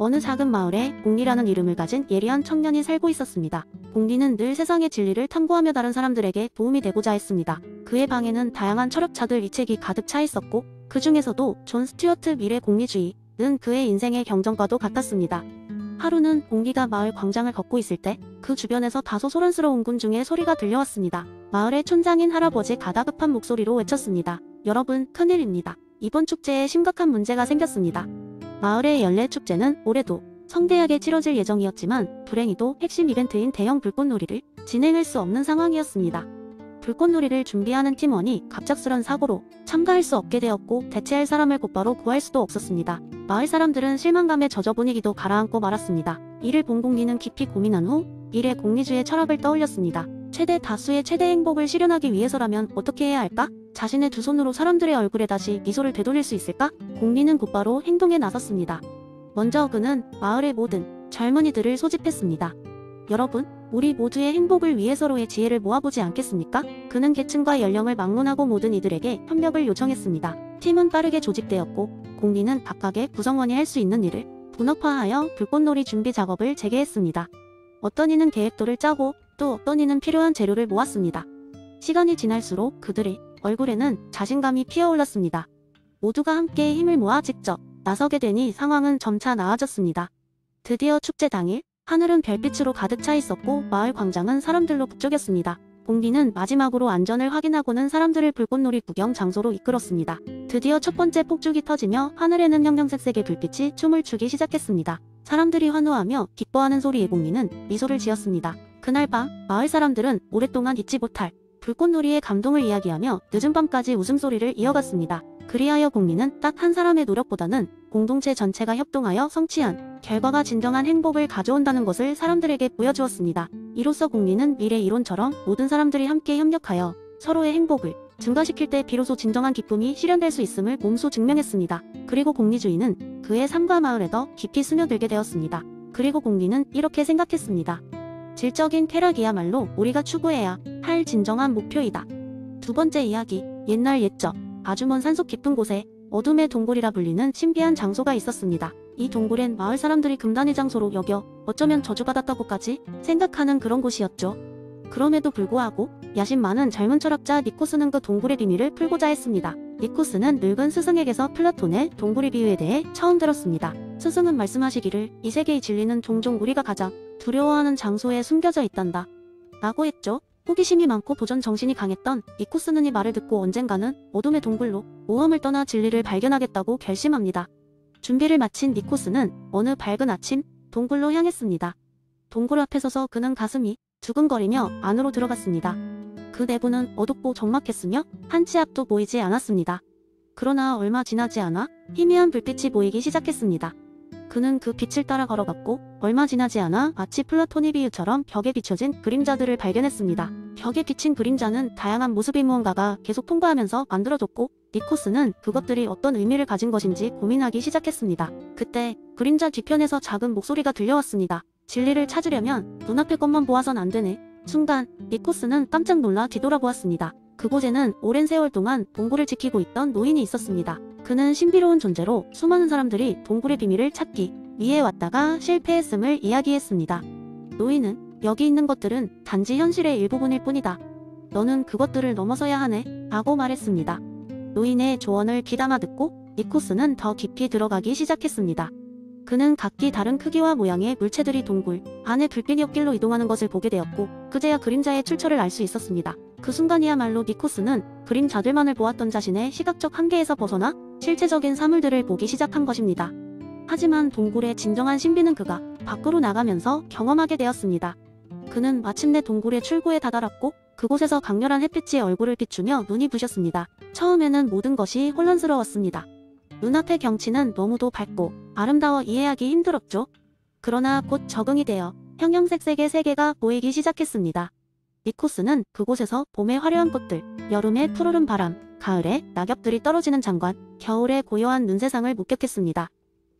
어느 작은 마을에 공리라는 이름을 가진 예리한 청년이 살고 있었습니다. 공리는 늘 세상의 진리를 탐구하며 다른 사람들에게 도움이 되고자 했습니다. 그의 방에는 다양한 철학자들 이책이 가득 차 있었고 그 중에서도 존 스튜어트 미래 공리주의는 그의 인생의 경전과도 같았습니다. 하루는 공리가 마을 광장을 걷고 있을 때 그 주변에서 다소 소란스러운 군중의 소리가 들려왔습니다. 마을의 촌장인 할아버지가 다급한 목소리로 외쳤습니다. 여러분, 큰일입니다. 이번 축제에 심각한 문제가 생겼습니다. 마을의 연례 축제는 올해도 성대하게 치러질 예정이었지만 불행히도 핵심 이벤트인 대형 불꽃놀이를 진행할 수 없는 상황이었습니다. 불꽃놀이를 준비하는 팀원이 갑작스런 사고로 참가할 수 없게 되었고 대체할 사람을 곧바로 구할 수도 없었습니다. 마을 사람들은 실망감에 젖어 분위기도 가라앉고 말았습니다. 이를 본 공리는 깊이 고민한 후 미래 공리주의 철학을 떠올렸습니다. 최대 다수의 최대 행복을 실현하기 위해서라면 어떻게 해야 할까? 자신의 두 손으로 사람들의 얼굴에 다시 미소를 되돌릴 수 있을까? 공리는 곧바로 행동에 나섰습니다. 먼저 그는 마을의 모든 젊은이들을 소집했습니다. 여러분, 우리 모두의 행복을 위해 서로의 지혜를 모아보지 않겠습니까? 그는 계층과 연령을 막론하고 모든 이들에게 협력을 요청했습니다. 팀은 빠르게 조직되었고 공리는 각각의 구성원이 할 수 있는 일을 분업화하여 불꽃놀이 준비 작업을 재개했습니다. 어떤 이는 계획도를 짜고 또 어떤 이는 필요한 재료를 모았습니다. 시간이 지날수록 그들의 얼굴에는 자신감이 피어올랐습니다. 모두가 함께 힘을 모아 직접 나서게 되니 상황은 점차 나아졌습니다. 드디어 축제 당일 하늘은 별빛으로 가득 차 있었고 마을 광장은 사람들로 북적였습니다. 공리는 마지막으로 안전을 확인하고는 사람들을 불꽃놀이 구경 장소로 이끌었습니다. 드디어 첫 번째 폭죽이 터지며 하늘에는 형형색색의 불빛이 춤을 추기 시작했습니다. 사람들이 환호하며 기뻐하는 소리에 공리는 미소를 지었습니다. 그날 밤 마을 사람들은 오랫동안 잊지 못할 불꽃놀이의 감동을 이야기하며 늦은 밤까지 웃음소리를 이어갔습니다. 그리하여 공리는 딱 한 사람의 노력보다는 공동체 전체가 협동하여 성취한 결과가 진정한 행복을 가져온다는 것을 사람들에게 보여주었습니다. 이로써 공리는 미래 이론처럼 모든 사람들이 함께 협력하여 서로의 행복을 증가시킬 때 비로소 진정한 기쁨이 실현될 수 있음을 몸소 증명했습니다. 그리고 공리주의는 그의 삶과 마을에 더 깊이 스며들게 되었습니다. 그리고 공리는 이렇게 생각했습니다. 질적인 쾌락이야말로 우리가 추구해야 할 진정한 목표이다. 두 번째 이야기, 옛날 옛적 아주 먼 산속 깊은 곳에 어둠의 동굴이라 불리는 신비한 장소가 있었습니다. 이 동굴엔 마을 사람들이 금단의 장소로 여겨 어쩌면 저주받았다고까지 생각하는 그런 곳이었죠. 그럼에도 불구하고 야심 많은 젊은 철학자 니코스는 그 동굴의 비밀을 풀고자 했습니다. 니코스는 늙은 스승에게서 플라톤의 동굴의 비유에 대해 처음 들었습니다. 스승은 말씀하시기를 이 세계의 진리는 종종 우리가 가장 두려워하는 장소에 숨겨져 있단다 라고 했죠. 호기심이 많고 도전 정신이 강했던 니코스는 이 말을 듣고 언젠가는 어둠의 동굴로 모험을 떠나 진리를 발견하겠다고 결심합니다. 준비를 마친 니코스는 어느 밝은 아침 동굴로 향했습니다. 동굴 앞에 서서 그는 가슴이 두근거리며 안으로 들어갔습니다. 그 내부는 어둡고 적막했으며 한 치 앞도 보이지 않았습니다. 그러나 얼마 지나지 않아 희미한 불빛이 보이기 시작했습니다. 그는 그 빛을 따라 걸어갔고 얼마 지나지 않아 마치 플라톤의 비유처럼 벽에 비춰진 그림자들을 발견했습니다. 벽에 비친 그림자는 다양한 모습의 무언가가 계속 통과하면서 만들어졌고 니코스는 그것들이 어떤 의미를 가진 것인지 고민하기 시작했습니다. 그때 그림자 뒤편에서 작은 목소리가 들려왔습니다. 진리를 찾으려면 눈앞의 것만 보아선 안 되네. 순간 니코스는 깜짝 놀라 뒤돌아보았습니다. 그곳에는 오랜 세월 동안 동굴을 지키고 있던 노인이 있었습니다. 그는 신비로운 존재로 수많은 사람들이 동굴의 비밀을 찾기 위해 왔다가 실패했음을 이야기했습니다. 노인은 여기 있는 것들은 단지 현실의 일부분일 뿐이다. 너는 그것들을 넘어서야 하네 라고 말했습니다. 노인의 조언을 귀담아 듣고 니코스는 더 깊이 들어가기 시작했습니다. 그는 각기 다른 크기와 모양의 물체들이 동굴 안에 불빛이 엇길로 이동하는 것을 보게 되었고 그제야 그림자의 출처를 알 수 있었습니다. 그 순간이야말로 니코스는 그림자들만을 보았던 자신의 시각적 한계에서 벗어나 실체적인 사물들을 보기 시작한 것입니다. 하지만 동굴의 진정한 신비는 그가 밖으로 나가면서 경험하게 되었습니다. 그는 마침내 동굴의 출구에 다다랐고 그곳에서 강렬한 햇빛이 얼굴을 비추며 눈이 부셨습니다. 처음에는 모든 것이 혼란스러웠습니다. 눈앞의 경치는 너무도 밝고 아름다워 이해하기 힘들었죠. 그러나 곧 적응이 되어 형형색색의 세계가 보이기 시작했습니다. 니코스는 그곳에서 봄의 화려한 꽃들, 여름의 푸르른 바람, 가을에 낙엽들이 떨어지는 장관, 겨울의 고요한 눈세상을 목격했습니다.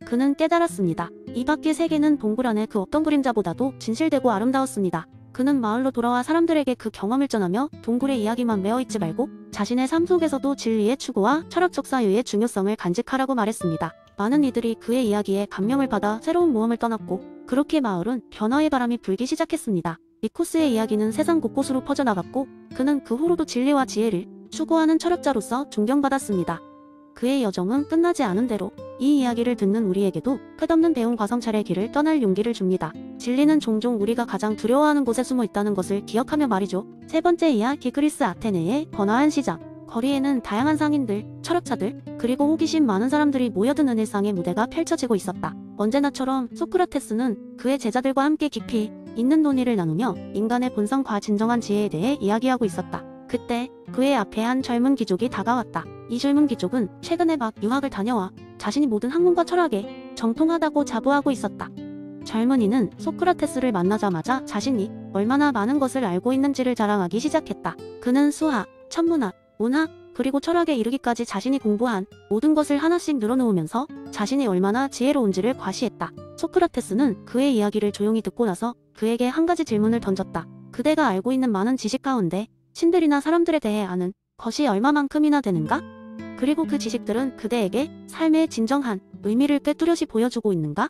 그는 깨달았습니다. 이 밖의 세계는 동굴 안의 그 어떤 그림자보다도 진실되고 아름다웠습니다. 그는 마을로 돌아와 사람들에게 그 경험을 전하며 동굴의 이야기만 메어있지 말고 자신의 삶 속에서도 진리의 추구와 철학적 사유의 중요성을 간직하라고 말했습니다. 많은 이들이 그의 이야기에 감명을 받아 새로운 모험을 떠났고 그렇게 마을은 변화의 바람이 불기 시작했습니다. 니코스의 이야기는 세상 곳곳으로 퍼져나갔고 그는 그 후로도 진리와 지혜를 추구하는 철학자로서 존경받았습니다. 그의 여정은 끝나지 않은 대로 이 이야기를 듣는 우리에게도 끝없는 배움 과성찰의 길을 떠날 용기를 줍니다. 진리는 종종 우리가 가장 두려워하는 곳에 숨어 있다는 것을 기억하며 말이죠. 세 번째 이야기, 그리스 아테네의 번화한 시장. 거리에는 다양한 상인들, 철학자들, 그리고 호기심 많은 사람들이 모여드는 일상의 무대가 펼쳐지고 있었다. 언제나처럼 소크라테스는 그의 제자들과 함께 깊이 있는 논의를 나누며 인간의 본성과 진정한 지혜에 대해 이야기하고 있었다. 그때 그의 앞에 한 젊은 귀족이 다가왔다. 이 젊은 귀족은 최근에 막 유학을 다녀와 자신이 모든 학문과 철학에 정통하다고 자부하고 있었다. 젊은이는 소크라테스를 만나자마자 자신이 얼마나 많은 것을 알고 있는지를 자랑하기 시작했다. 그는 수학, 천문학, 문학, 그리고 철학에 이르기까지 자신이 공부한 모든 것을 하나씩 늘어놓으면서 자신이 얼마나 지혜로운지를 과시했다. 소크라테스는 그의 이야기를 조용히 듣고 나서 그에게 한 가지 질문을 던졌다. 그대가 알고 있는 많은 지식 가운데 신들이나 사람들에 대해 아는 것이 얼마만큼이나 되는가? 그리고 그 지식들은 그대에게 삶의 진정한 의미를 꽤 뚜렷이 보여주고 있는가?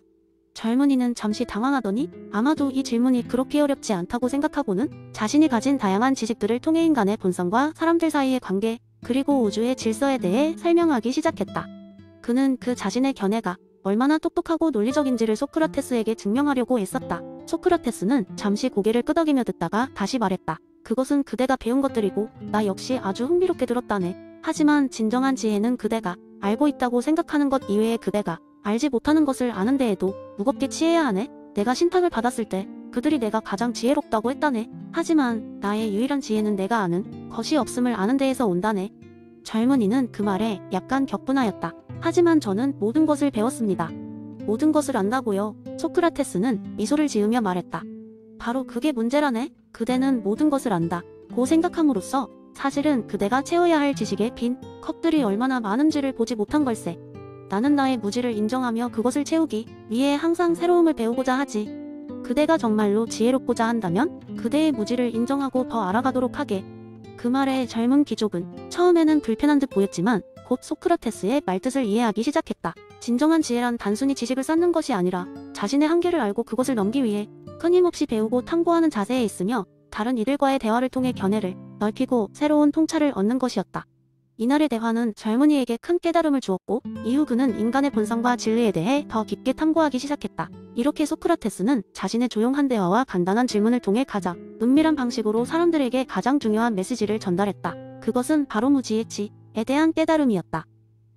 젊은이는 잠시 당황하더니 아마도 이 질문이 그렇게 어렵지 않다고 생각하고는 자신이 가진 다양한 지식들을 통해 인간의 본성과 사람들 사이의 관계, 그리고 우주의 질서에 대해 설명하기 시작했다. 그는 그 자신의 견해가 얼마나 똑똑하고 논리적인지를 소크라테스에게 증명하려고 애썼다. 소크라테스는 잠시 고개를 끄덕이며 듣다가 다시 말했다. 그것은 그대가 배운 것들이고 나 역시 아주 흥미롭게 들었다네. 하지만 진정한 지혜는 그대가 알고 있다고 생각하는 것 이외에 그대가 알지 못하는 것을 아는 데에도 무겁게 치해야 하네. 내가 신탁을 받았을 때 그들이 내가 가장 지혜롭다고 했다네. 하지만 나의 유일한 지혜는 내가 아는 것이 없음을 아는 데에서 온다네. 젊은이는 그 말에 약간 격분하였다. 하지만 저는 모든 것을 배웠습니다. 모든 것을 안다고요? 소크라테스는 미소를 지으며 말했다. 바로 그게 문제라네. 그대는 모든 것을 안다 고 생각함으로써 사실은 그대가 채워야 할 지식의 빈 컵들이 얼마나 많은지를 보지 못한 걸세. 나는 나의 무지를 인정하며 그것을 채우기 위해 항상 새로움을 배우고자 하지. 그대가 정말로 지혜롭고자 한다면 그대의 무지를 인정하고 더 알아가도록 하게. 그 말에 젊은 귀족은 처음에는 불편한 듯 보였지만 곧 소크라테스의 말뜻을 이해하기 시작했다. 진정한 지혜란 단순히 지식을 쌓는 것이 아니라 자신의 한계를 알고 그것을 넘기 위해 끊임없이 배우고 탐구하는 자세에 있으며 다른 이들과의 대화를 통해 견해를 넓히고 새로운 통찰을 얻는 것이었다. 이날의 대화는 젊은이에게 큰 깨달음을 주었고 이후 그는 인간의 본성과 진리에 대해 더 깊게 탐구하기 시작했다. 이렇게 소크라테스는 자신의 조용한 대화와 간단한 질문을 통해 가장 은밀한 방식으로 사람들에게 가장 중요한 메시지를 전달했다. 그것은 바로 무지의 지에 대한 깨달음이었다.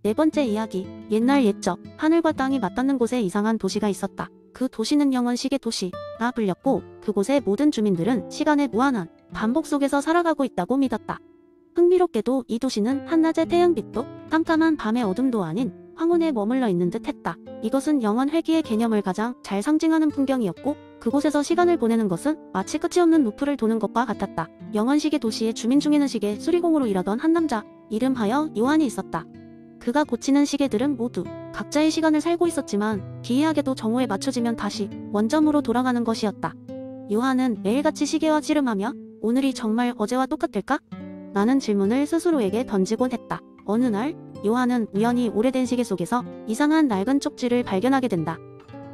네 번째 이야기, 옛날 옛적 하늘과 땅이 맞닿는 곳에 이상한 도시가 있었다. 그 도시는 영원시계 도시라 불렸고 그곳의 모든 주민들은 시간의 무한한 반복 속에서 살아가고 있다고 믿었다. 흥미롭게도 이 도시는 한낮의 태양빛도 깜깜한 밤의 어둠도 아닌 황혼에 머물러 있는 듯 했다. 이것은 영원 회귀의 개념을 가장 잘 상징하는 풍경이었고 그곳에서 시간을 보내는 것은 마치 끝이 없는 루프를 도는 것과 같았다. 영원시계 도시의 주민 중에는 시계 수리공으로 일하던 한 남자 이름하여 요한이 있었다. 그가 고치는 시계들은 모두 각자의 시간을 살고 있었지만 기이하게도 정오에 맞춰지면 다시 원점으로 돌아가는 것이었다. 요한은 매일같이 시계와 씨름하며 오늘이 정말 어제와 똑같을까? 라는 질문을 스스로에게 던지곤 했다. 어느 날 요한은 우연히 오래된 시계 속에서 이상한 낡은 쪽지를 발견하게 된다.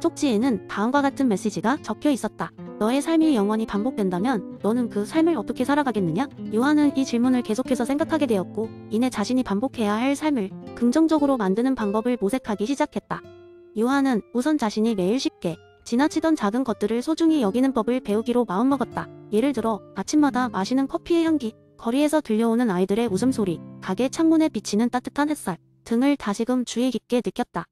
쪽지에는 다음과 같은 메시지가 적혀 있었다. 너의 삶이 영원히 반복된다면 너는 그 삶을 어떻게 살아가겠느냐? 요한은 이 질문을 계속해서 생각하게 되었고 이내 자신이 반복해야 할 삶을 긍정적으로 만드는 방법을 모색하기 시작했다. 요한은 우선 자신이 매일 쉽게 지나치던 작은 것들을 소중히 여기는 법을 배우기로 마음먹었다. 예를 들어 아침마다 마시는 커피의 향기, 거리에서 들려오는 아이들의 웃음소리, 가게 창문에 비치는 따뜻한 햇살 등을 다시금 주의 깊게 느꼈다.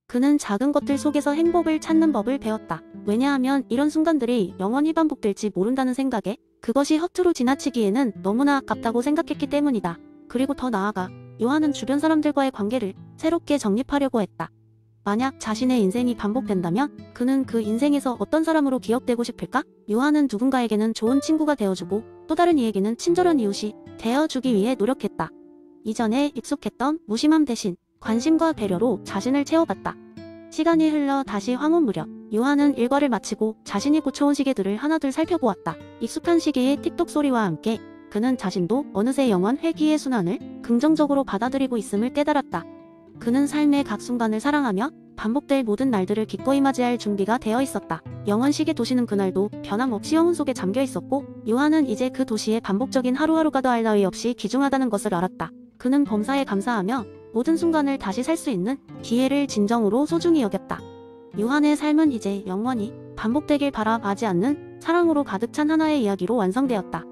그는 작은 것들 속에서 행복을 찾는 법을 배웠다. 왜냐하면 이런 순간들이 영원히 반복될지 모른다는 생각에 그것이 허투루 지나치기에는 너무나 아깝다고 생각했기 때문이다. 그리고 더 나아가 요한은 주변 사람들과의 관계를 새롭게 정립하려고 했다. 만약 자신의 인생이 반복된다면 그는 그 인생에서 어떤 사람으로 기억되고 싶을까? 요한은 누군가에게는 좋은 친구가 되어주고 또 다른 이에게는 친절한 이웃이 되어주기 위해 노력했다. 이전에 익숙했던 무심함 대신 관심과 배려로 자신을 채워갔다. 시간이 흘러 다시 황혼 무렵 요한은 일과를 마치고 자신이 고쳐온 시계들을 하나둘 살펴보았다. 익숙한 시계의 틱톡 소리와 함께 그는 자신도 어느새 영원 회귀의 순환을 긍정적으로 받아들이고 있음을 깨달았다. 그는 삶의 각 순간을 사랑하며 반복될 모든 날들을 기꺼이 맞이할 준비가 되어 있었다. 영원식의 도시는 그날도 변함없이 영혼 속에 잠겨 있었고 요한은 이제 그 도시의 반복적인 하루하루가 더할 나위 없이 귀중하다는 것을 알았다. 그는 범사에 감사하며 모든 순간을 다시 살 수 있는 기회를 진정으로 소중히 여겼다. 요한의 삶은 이제 영원히 반복되길 바라지 않는 사랑으로 가득 찬 하나의 이야기로 완성되었다.